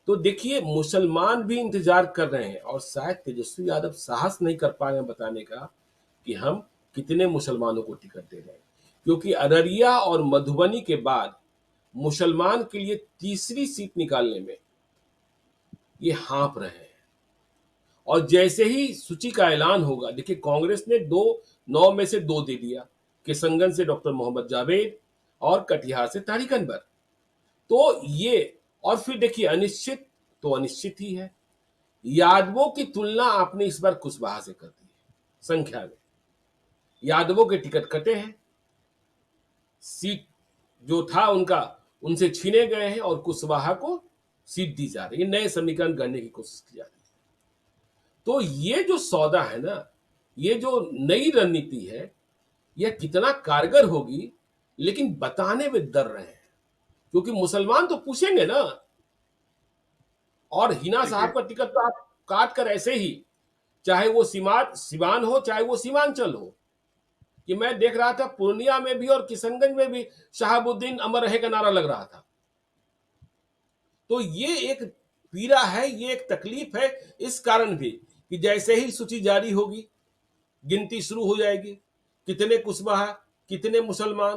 तो देखिए मुसलमान भी इंतजार कर रहे हैं, और शायद तेजस्वी यादव साहस नहीं कर पा रहे हैं बताने का कि हम कितने मुसलमानों को टिकट दे रहे हैं, क्योंकि अररिया और मधुबनी के बाद मुसलमान के लिए तीसरी सीट निकालने में ये हाँप रहे हैं। और जैसे ही सूची का ऐलान होगा, देखिए कांग्रेस ने 9 में से 2 दे दिया, किशनगंज से डॉक्टर मोहम्मद जावेद और कटिहार से तारिक अनवर। तो ये, और फिर देखिए अनिश्चित तो अनिश्चित ही है। यादवों की तुलना आपने इस बार कुशवाहा से कर दी है संख्या में, यादवों के टिकट कटे हैं, सीट जो था उनका उनसे छीने गए हैं, और कुशवाहा को सीट दी जा रही है, नए समीकरण गढ़ने की कोशिश की जा रही है। तो ये जो सौदा है ना, ये जो नई रणनीति है, यह कितना कारगर होगी, लेकिन बताने में डर रहे हैं, क्योंकि मुसलमान तो पूछेंगे ना। और हिना साहब देखिए, का टिकट तो आप काट कर ऐसे ही, चाहे वो सिवान हो चाहे वो सीमांचल हो, कि मैं देख रहा था पूर्णिया में भी और किशनगंज में भी शहाबुद्दीन अमर रहे का नारा लग रहा था। तो ये एक पीड़ा है, ये एक तकलीफ है, इस कारण भी कि जैसे ही सूची जारी होगी, गिनती शुरू हो जाएगी, कितने कुशवाहा, कितने मुसलमान,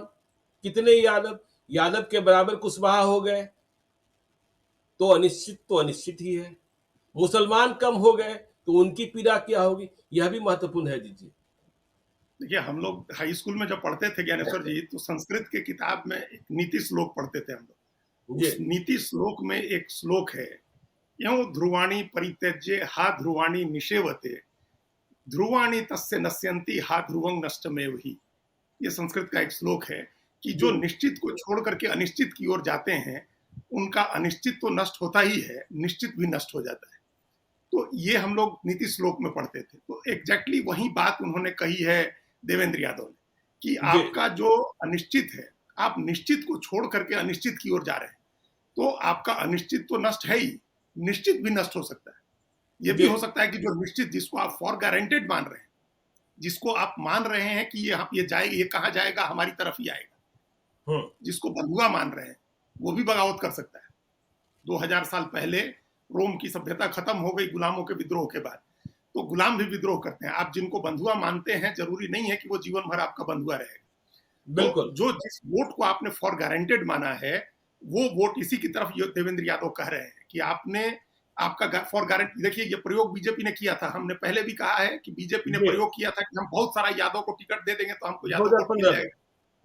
कितने यादव, यादव के बराबर कुशवाहा हो गए, तो अनिश्चित ही है। मुसलमान कम हो गए तो उनकी पीड़ा क्या होगी, यह भी महत्वपूर्ण है। दीजिए देखिए हम लोग हाई स्कूल में जब पढ़ते थे ज्ञानेश्वर जी, तो संस्कृत के किताब में एक नीति श्लोक पढ़ते थे हम लोग। जी उस नीति श्लोक में एक श्लोक है, यो ध्रुवाणी परित्यज्य हा ध्रुवाणी निषेवते, ध्रुवाणी तस्य नश्यन्ति हा ध्रुवं नष्टमेव ही। ये संस्कृत का एक श्लोक है कि जो जी निश्चित को छोड़ करके अनिश्चित की ओर जाते हैं, उनका अनिश्चित तो नष्ट होता ही है, निश्चित भी नष्ट हो जाता है। तो ये हम लोग नीति श्लोक में पढ़ते थे। तो एग्जैक्टली वही बात उन्होंने कही है देवेंद्र यादव ने, कि जी आपका जो अनिश्चित है, आप निश्चित को छोड़ करके अनिश्चित की ओर जा रहे हैं, तो आपका अनिश्चित तो नष्ट है ही, निश्चित भी नष्ट हो सकता है। ये भी जी हो सकता है कि जो निश्चित, जिसको आप फॉर गारंटेड मान रहे हैं, जिसको आप मान रहे हैं कि ये जाएगा, ये कहाँ जाएगा, हमारी तरफ ही आएगा, हम्म। जिसको बंधुआ मान रहे हैं, वो भी बगावत कर सकता है। 2000 साल पहले रोम की सभ्यता खत्म हो गई गुलामों के विद्रोह के बाद, तो गुलाम भी विद्रोह करते हैं। आप जिनको बंधुआ मानते हैं, जरूरी नहीं है कि वो जीवन भर आपका बंधुआ रहेगा। तो बिल्कुल। जो जिस वोट को आपने फॉर गारंटेड माना है, वो वोट इसी की तरफ देवेंद्र यादव कह रहे हैं कि आपने आपका फॉर गारंटी। देखिए, ये प्रयोग बीजेपी ने किया था, हमने पहले भी कहा है कि बीजेपी ने जी, प्रयोग किया था कि हम बहुत सारा यादव को टिकट दे देंगे तो हमको यादव वोट मिल 2015 में। जाएगा।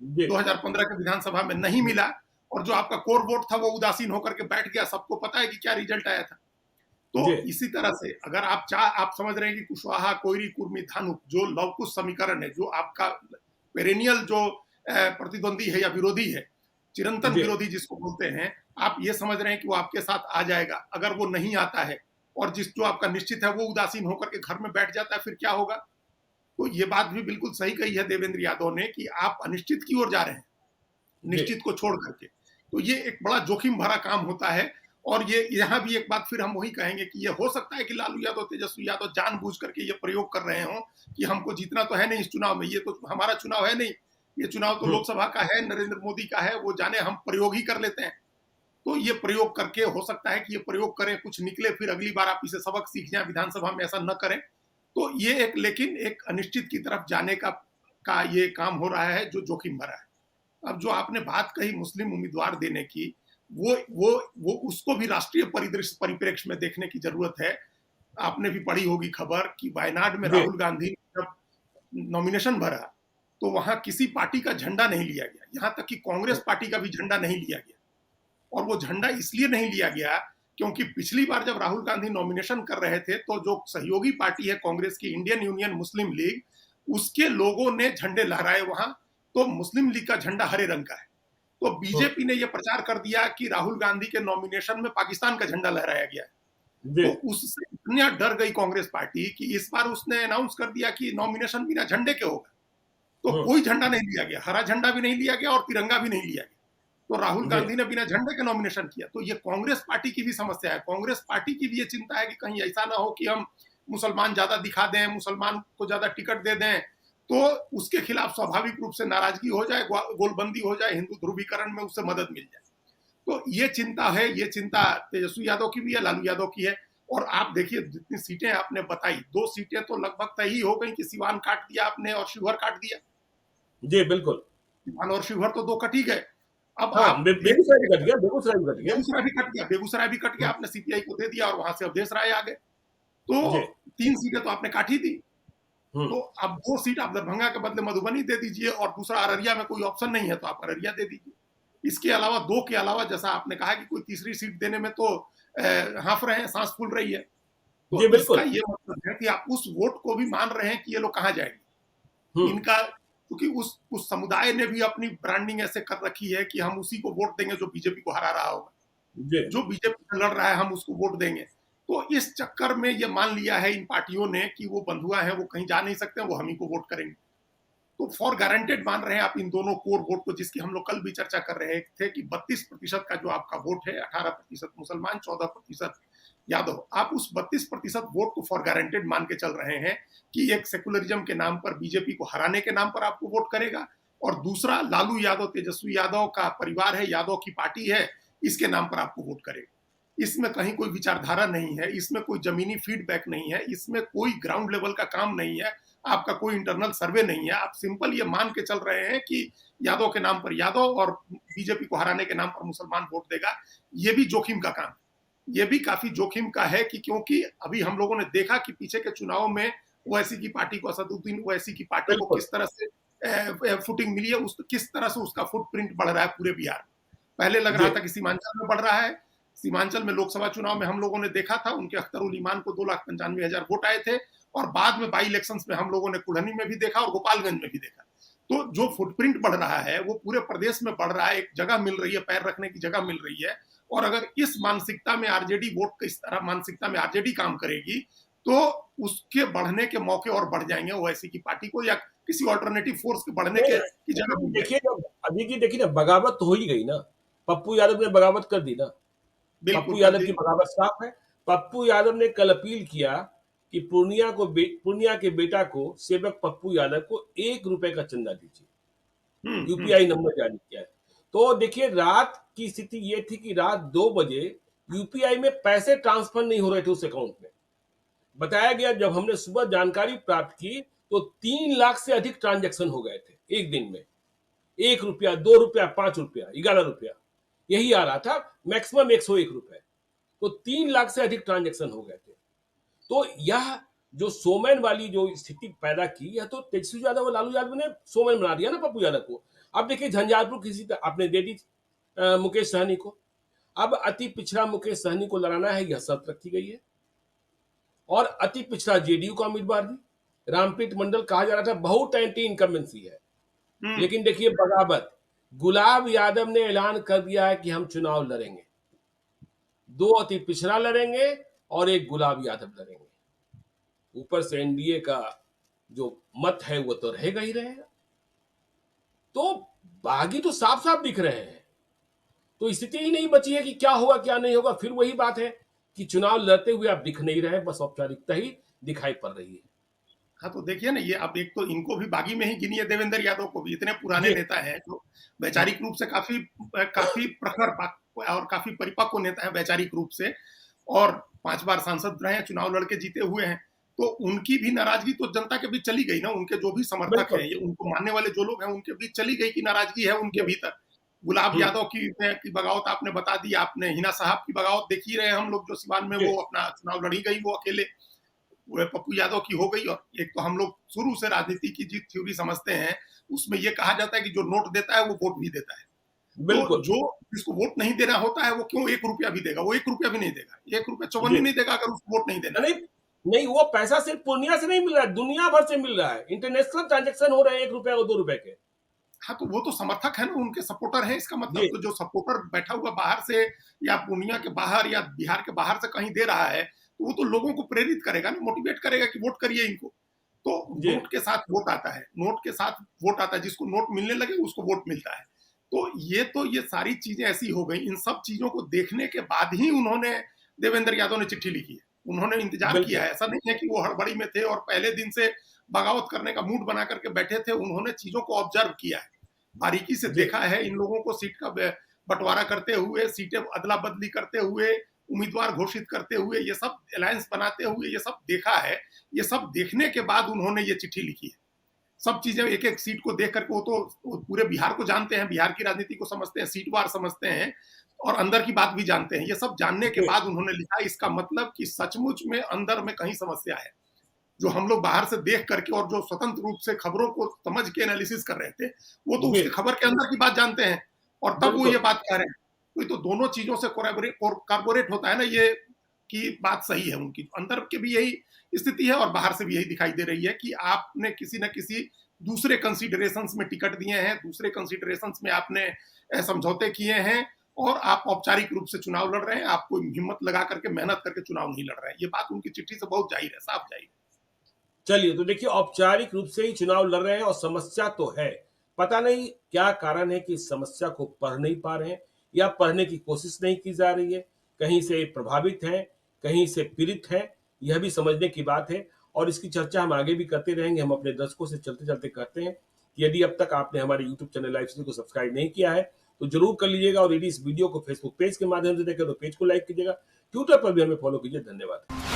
जी, 2015 के विधानसभा में नहीं मिला, और जो आपका कोर वोट था वो उदासीन होकर के बैठ गया। सबको पता है कि क्या रिजल्ट आया था। तो जी, इसी तरह से अगर आप समझ रहे हैं कि कुशवाहा, कोइरी, कुर्मी, धानुक जो लवकुश समीकरण है, जो आपका पेरेनियल जो प्रतिद्वंदी है या विरोधी है, चिरंतन जी, विरोधी जिसको बोलते हैं, आप ये समझ रहे हैं कि वो आपके साथ आ जाएगा। अगर वो नहीं आता है और जिस जो आपका निश्चित है वो उदासीन होकर के घर में बैठ जाता है, फिर क्या होगा? तो ये बात भी बिल्कुल सही कही है देवेंद्र यादव ने कि आप अनिश्चित की ओर जा रहे हैं, जी, निश्चित को छोड़ करके। तो ये एक बड़ा जोखिम भरा काम होता है। और ये यहाँ भी एक बात फिर हम वही कहेंगे कि ये हो सकता है कि लालू यादव, तेजस्वी यादव जानबूझ करके ये प्रयोग कर रहे हों कि हमको जीतना तो है नहीं इस चुनाव में, ये तो हमारा चुनाव है नहीं, ये चुनाव तो हुँ, लोकसभा का है, नरेंद्र मोदी का है, वो जाने हम प्रयोग ही कर लेते हैं। तो ये प्रयोग करके हो सकता है कि ये प्रयोग करें, कुछ निकले, फिर अगली बार आप इसे सबक सीख जाएं, विधानसभा में ऐसा न करें। तो ये एक, लेकिन एक अनिश्चित की तरफ जाने का ये काम हो रहा है जो जोखिम भरा है। अब जो आपने बात कही मुस्लिम उम्मीदवार देने की, वो उसको भी राष्ट्रीय परिदृश्य परिप्रेक्ष्य में देखने की जरूरत है। आपने भी पढ़ी होगी खबर कि वायनाड में जी, राहुल गांधी जब नॉमिनेशन भरा तो वहां किसी पार्टी का झंडा नहीं लिया गया, यहां तक कि कांग्रेस पार्टी का भी झंडा नहीं लिया गया। और वो झंडा इसलिए नहीं लिया गया क्योंकि पिछली बार जब राहुल गांधी नॉमिनेशन कर रहे थे तो जो सहयोगी पार्टी है कांग्रेस की, इंडियन यूनियन मुस्लिम लीग, उसके लोगों ने झंडे लहराए वहां। तो मुस्लिम लीग का झंडा हरे रंग का है। तो हुँ, बीजेपी ने यह प्रचार कर दिया कि राहुल गांधी के नॉमिनेशन में पाकिस्तान का झंडा लहराया गया है। जी, तो उससे इतना डर गई कांग्रेस पार्टी कि इस बार उसने अनाउंस कर दिया कि नॉमिनेशन बिना झंडे के होगा। तो हुँ, कोई झंडा नहीं लिया गया, हरा झंडा भी नहीं लिया गया और तिरंगा भी नहीं लिया गया। तो राहुल जी, गांधी ने बिना झंडे के नॉमिनेशन किया। तो ये कांग्रेस पार्टी की भी समस्या है। कांग्रेस पार्टी की भी ये चिंता है कि कहीं ऐसा ना हो कि हम मुसलमान ज्यादा दिखा दें, मुसलमान को ज्यादा टिकट दे दें, तो उसके खिलाफ स्वाभाविक रूप से नाराजगी हो जाए, गोलबंदी हो जाए, हिंदू ध्रुवीकरण में उससे मदद मिल जाए। तो ये चिंता है, ये चिंता तेजस्वी यादव की भी है, लालू यादव की है। और आप देखिए जितनी सीटें आपने बताई, 2 सीटें तो लगभग तय ही हो गई कि सिवान काट दिया आपने और शिवहर काट दिया। जी, बिल्कुल। सिवान और शिवहर तो 2 कट ही गए। अब हाँ, आप देख बेगूसराय भी लीजिए, कट गया, बेगूसराय भी कट गया। बेगूसराय भी कट गया, बेगूसराय भी कट गया, हुँ, आपने सीपीआई को दे दिया और वहां से अवधेश राय आ गए। तो जी, 3 सीटें तो आपने काट ही दी। हुँ, तो अब 2 सीट आप दरभंगा के बदले मधुबनी दे दीजिए, और दूसरा अररिया में कोई ऑप्शन नहीं है तो आप अररिया दे दीजिए। इसके अलावा 2 के अलावा जैसा आपने कहा कि कोई तीसरी सीट देने में तो हाँफ रहे हैं, सांस फूल रही है। जी, तो इसका बिल्कुल। ये मतलब है कि आप उस वोट को भी मान रहे हैं कि ये लोग कहाँ जाएंगे। हुँ, इनका, क्योंकि उस समुदाय ने भी अपनी ब्रांडिंग ऐसे कर रखी है कि हम उसी को वोट देंगे जो बीजेपी को हरा रहा होगा, जी, जो बीजेपी से लड़ रहा है हम उसको वोट देंगे। तो इस चक्कर में ये मान लिया है इन पार्टियों ने कि वो बंधुआ है, वो कहीं जा नहीं सकते, वो हम ही को वोट करेंगे। तो फॉर गारंटेड मान रहे हैं आप इन दोनों कोर वोट को, जिसकी हम लोग कल भी चर्चा कर रहे थे कि 32% का जो आपका वोट है, 18% मुसलमान, 14% यादव, आप उस 32% वोट को फॉर गारंटेड मान के चल रहे हैं कि एक सेकुलरिज्म के नाम पर बीजेपी को हराने के नाम पर आपको वोट करेगा, और दूसरा लालू यादव, तेजस्वी यादव का परिवार है, यादव की पार्टी है, इसके नाम पर आपको वोट करेगा। इसमें कहीं कोई विचारधारा नहीं है, इसमें कोई जमीनी फीडबैक नहीं है, इसमें कोई ग्राउंड लेवल का काम नहीं है, आपका कोई इंटरनल सर्वे नहीं है। आप सिंपल ये मान के चल रहे हैं कि यादव के नाम पर यादव और बीजेपी को हराने के नाम पर मुसलमान वोट देगा। ये भी जोखिम का काम, ये भी काफी जोखिम का है कि क्योंकि अभी हम लोगों ने देखा कि पीछे के चुनाव में ओवैसी की पार्टी को, असदुद्दीन ओवैसी की पार्टी को बिल्कुल। किस तरह से फुटिंग मिली है, किस तरह से उसका फुटप्रिंट बढ़ रहा है पूरे बिहार में। पहले लग रहा जी, था कि सीमांचल में बढ़ रहा है। सीमांचल में लोकसभा चुनाव में हम लोगों ने देखा था, उनके अख्तर उल ईमान को 2,95,000 वोट आए थे, और बाद में बाई इलेक्शंस में हम लोगों ने कुढ़नी में भी देखा और गोपालगंज में भी देखा। तो जो फुटप्रिंट बढ़ रहा है वो पूरे प्रदेश में बढ़ रहा है, एक जगह मिल रही है, पैर रखने की जगह मिल रही है। और अगर इस मानसिकता में आरजेडी वोट की, इस तरह मानसिकता में आरजेडी काम करेगी, तो उसके बढ़ने के मौके और बढ़ जाएंगे ओवैसी की पार्टी को, या किसी ऑल्टरनेटिव फोर्स के बढ़ने नहीं, के की जगह अभी मिल देखिए जाएगी। ना, अभी की देखिए ना, बगावत तो हो ही गई ना। पप्पू यादव ने बगावत कर दी ना। बिल्कुल पप्पू कर यादव दी। की बगावत साफ है। पप्पू यादव ने कल अपील किया कि पूर्णिया के बेटा को, सेवक पप्पू यादव को 1 रुपए का चंदा दीजिए। हम्म। यूपीआई नंबर जारी किया है। तो देखिए, रात की स्थिति ये थी कि रात 2 बजे यूपीआई में पैसे ट्रांसफर नहीं हो रहे थे उस अकाउंट में। बताया गया, जब हमने सुबह जानकारी प्राप्त की तो 3 लाख से अधिक ट्रांजैक्शन हो गए थे एक दिन में। ₹1, ₹2, ₹5, ₹11 यही आ रहा था, मैक्सिमम ₹101। तो 3 लाख से अधिक ट्रांजैक्शन हो गए थे। तो यह जो सोमैन वाली जो स्थिति पैदा की, यह तो तेजस्वी यादव और लालू यादव ने सोमैन बना दिया ना पप्पू यादव को। अब देखिए झंझारपुर किसी आपने दे दी मुकेश सहनी को। अब अति पिछड़ा मुकेश सहनी को लड़ाना है, यह शर्त रखी गई है। और अति पिछड़ा जेडीयू का उम्मीदवार भी रामप्रीत मंडल कहा जा रहा था बहुत एंटी इनकम्बेंसी है, लेकिन देखिए बगावत, गुलाब यादव ने ऐलान कर दिया है कि हम चुनाव लड़ेंगे, 2 अति पिछड़ा लड़ेंगे और 1 गुलाब यादव लड़ेंगे। ऊपर से एनडीए का जो मत है वो तो रहेगा ही रहेगा। तो बागी तो साफ साफ दिख रहे हैं। तो स्थिति ही नहीं बची है कि क्या होगा क्या नहीं होगा। फिर वही बात है कि चुनाव लड़ते हुए आप दिख नहीं रहे, बस औपचारिकता ही दिखाई पड़ रही है। हाँ, तो देखिए ना, ये अब एक तो इनको भी बागी में ही गिनिए, देवेंद्र यादव को भी। इतने पुराने नेता हैं जो वैचारिक रूप से काफी प्रखर और काफी परिपक्व नेता है वैचारिक रूप से, और 5 बार सांसद रहे हैं, चुनाव लड़के जीते हुए हैं। तो उनकी भी नाराजगी तो जनता के बीच चली गई ना। उनके जो भी समर्थक हैं, ये उनको मानने वाले जो लोग हैं, उनके बीच चली गई कि नाराजगी है उनके भीतर। गुलाब यादव की बगावत आपने बता दी, आपने हिना साहब की बगावत देख ही रहे हम लोग, जो सिवान में वो अपना चुनाव लड़ी गई, वो अकेले। वो पप्पू यादव की हो गई। और एक तो हम लोग शुरू से राजनीति की जी थ्योरी समझते हैं, उसमें ये कहा जाता है कि जो नोट देता है वो वोट भी देता है। तो जो जिसको वोट नहीं देना होता है वो क्यों ₹1 भी देगा? वो ₹1 भी नहीं देगा, ₹1 नहीं देगा अगर उसको वोट नहीं देना। नहीं, वो पैसा सिर्फ पूर्णिया से नहीं मिल रहा है, दुनिया भर से मिल रहा है। इंटरनेशनल ट्रांजैक्शन हो रहे हैं ₹1 और ₹2 के। हाँ, तो वो तो समर्थक है ना, उनके सपोर्टर है। इसका मतलब तो जो सपोर्टर बैठा हुआ बाहर से या पूर्णिया के बाहर या बिहार के बाहर से कहीं दे रहा है, तो वो तो लोगों को प्रेरित करेगा ना, मोटिवेट करेगा कि वोट करिए इनको। तो नोट के साथ वोट आता है, नोट के साथ वोट आता है। जिसको नोट मिलने लगे उसको वोट मिलता है। तो ये सारी चीजें ऐसी हो गई। इन सब चीजों को देखने के बाद ही उन्होंने, देवेंद्र यादव ने चिट्ठी लिखी है। उन्होंने इंतजार किया है। ऐसा नहीं है कि वो हड़बड़ी में थे और पहले दिन से बगावत करने का मूड बना करके बैठे थे। उन्होंने चीजों को ऑब्जर्व किया है, बारीकी से देखा है। इन लोगों को सीट का बंटवारा करते हुए, सीटें अदला बदली करते हुए, उम्मीदवार घोषित करते हुए, ये सब अलायंस बनाते हुए, ये सब देखा है। ये सब देखने के बाद उन्होंने ये चिट्ठी लिखी है। सब चीजें एक एक सीट को देख करके, वो तो पूरे बिहार को जानते हैं, बिहार की राजनीति को समझते हैं, सीटवार समझते हैं और अंदर की बात भी जानते हैं। ये सब जानने के बाद उन्होंने लिखा। इसका मतलब कि सचमुच में अंदर में कहीं समस्या है, जो हम लोग बाहर से देख करके और जो स्वतंत्र रूप से खबरों को समझ के एनालिसिस कर रहे थे, वो तो उसके खबर के अंदर की बात जानते हैं और तब वो ये बात कह रहे हैं। तो दोनों चीजों से कॉर्पोरेट होता है ना, ये की बात सही है। उनकी अंदर के भी यही स्थिति है और बाहर से भी यही दिखाई दे रही है कि आपने किसी न किसी दूसरे कंसिडरेशंस में टिकट दिए हैं, दूसरे कंसिडरेशंस में आपने समझौते किए हैं और आप औपचारिक रूप से चुनाव लड़ रहे हैं। आप कोई हिम्मत लगा करके, मेहनत करके चुनाव नहीं लड़ रहे हैं। ये बात उनकी चिट्ठी से बहुत जाहिर है, साफ जाहिर है। चलिए, तो देखिए औपचारिक रूप से ही चुनाव लड़ रहे हैं और समस्या तो है। पता नहीं क्या कारण है कि इस समस्या को पढ़ नहीं पा रहे हैं या पढ़ने की कोशिश नहीं की जा रही है। कहीं से प्रभावित हैं, कहीं से पीड़ित हैं, यह भी समझने की बात है और इसकी चर्चा हम आगे भी करते रहेंगे। हम अपने दर्शकों से चलते-चलते कहते हैं कि यदि अब तक आपने हमारे यूट्यूब चैनल लाइव सिटी को सब्सक्राइब नहीं किया है, तो ज़रूर कर लीजिएगा और यदि इस वीडियो को फेसबुक पेज के माध्यम से देखें तो पेज को लाइक कीजिएगा। ट्विटर पर भी हमें फॉलो कीजिए। धन्यवाद।